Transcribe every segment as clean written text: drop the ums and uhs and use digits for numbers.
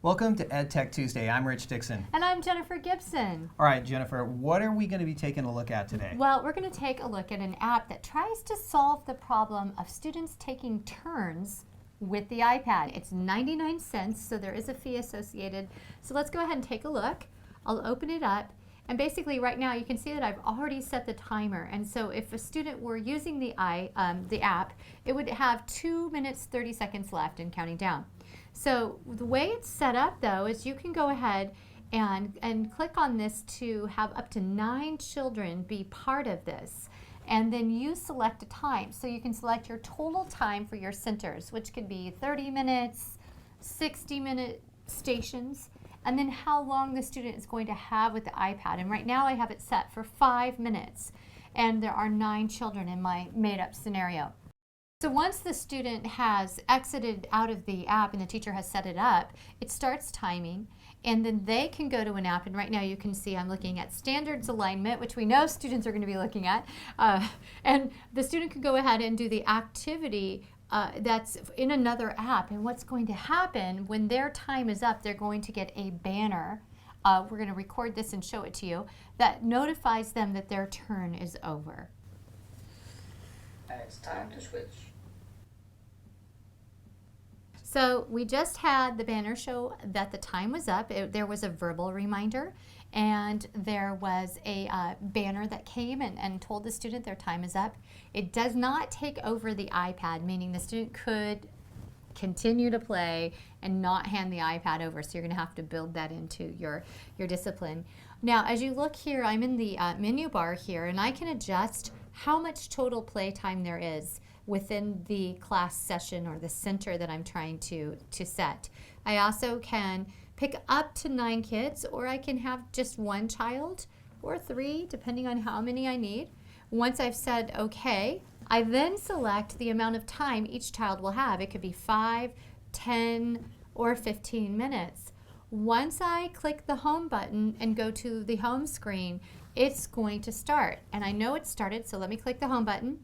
Welcome to EdTech Tuesday. I'm Rich Dixon. And I'm Jennifer Gibson. All right, Jennifer, what are we going to be taking a look at today? Well, we're going to take a look at an app that tries to solve the problem of students taking turns with the iPad. It's 99 cents, so there is a fee associated. So let's go ahead and take a look. I'll open it up. And basically right now you can see that I've already set the timer. And so if a student were using the app, it would have 2 minutes, 30 seconds left and counting down. So the way it's set up though is you can go ahead and click on this to have up to 9 children be part of this. And then you select a time. So you can select your total time for your centers, which could be 30 minutes, 60-minute stations, and then how long the student is going to have with the iPad. And right now I have it set for 5 minutes. And there are 9 children in my made-up scenario. So once the student has exited out of the app and the teacher has set it up, it starts timing, and then they can go to an app, and right now you can see I'm looking at standards alignment, which we know students are going to be looking at, and the student can go ahead and do the activity that's in another app. And what's going to happen when their time is up, they're going to get a banner. We're going to record this and show it to you, that notifies them that their turn is over. It's time to switch. So we just had the banner show that the time was up. There was a verbal reminder, and there was a banner that came and told the student their time is up. It does not take over the iPad, meaning the student could continue to play and not hand the iPad over. So you're going to have to build that into your discipline. Now, as you look here, I'm in the menu bar here, and I can adjust how much total play time there is within the class session or the center that I'm trying to set. I also can pick up to 9 kids, or I can have just 1 child or 3, depending on how many I need. Once I've said okay, I then select the amount of time each child will have. It could be 5, 10, or 15 minutes. Once I click the home button and go to the home screen, it's going to start. And I know it started, so let me click the home button.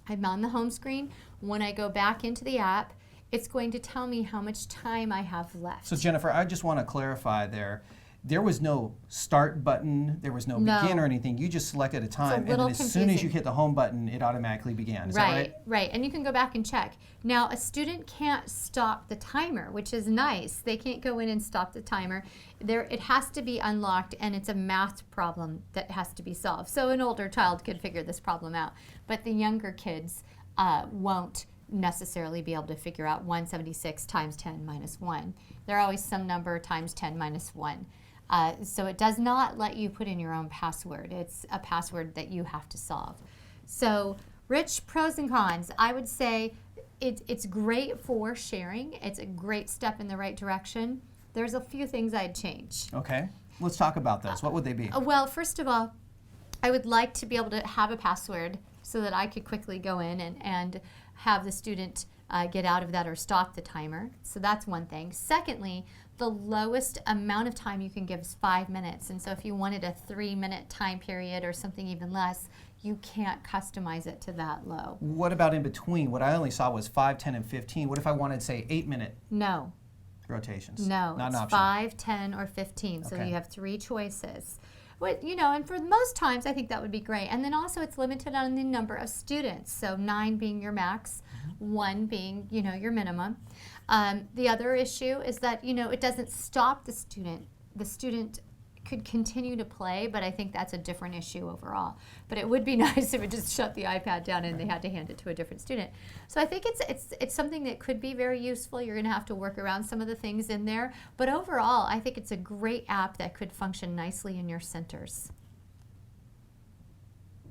I'm on the home screen. When I go back into the app, it's going to tell me how much time I have left. So Jennifer, I just want to clarify there was no start button, there was no begin or anything. You just selected a time, and then as soon as you hit the home button, it automatically began. Is that right? Right, and you can go back and check. Now, a student can't stop the timer, which is nice. They can't go in and stop the timer. It has to be unlocked, and it's a math problem that has to be solved. So an older child could figure this problem out, but the younger kids won't necessarily be able to figure out 176 times 10 minus 1. There's always some number times 10 minus 1. So it does not let you put in your own password. It's a password that you have to solve. So, Rich, pros and cons. I would say it's great for sharing. It's a great step in the right direction. There's a few things I'd change. Okay, let's talk about those. What would they be? Well, first of all, I would like to be able to have a password so that I could quickly go in and have the student get out of that or stop the timer. So that's one thing. Secondly, the lowest amount of time you can give is 5 minutes. And so if you wanted a 3-minute time period or something even less, you can't customize it to that low. What about in between? What I only saw was 5, 10, and 15. What if I wanted, say, 8-minute No. rotations? No, not an it's option. 5, 10, or 15. So Okay. you have 3 choices. But, and for most times, I think that would be great. And then also it's limited on the number of students. So 9 being your max, 1 being, your minimum. The other issue is that, it doesn't stop the student. The student could continue to play, but I think that's a different issue overall. But it would be nice if it just shut the iPad down and they had to hand it to a different student. So I think it's something that could be very useful. You're going to have to work around some of the things in there. But overall, I think it's a great app that could function nicely in your centers.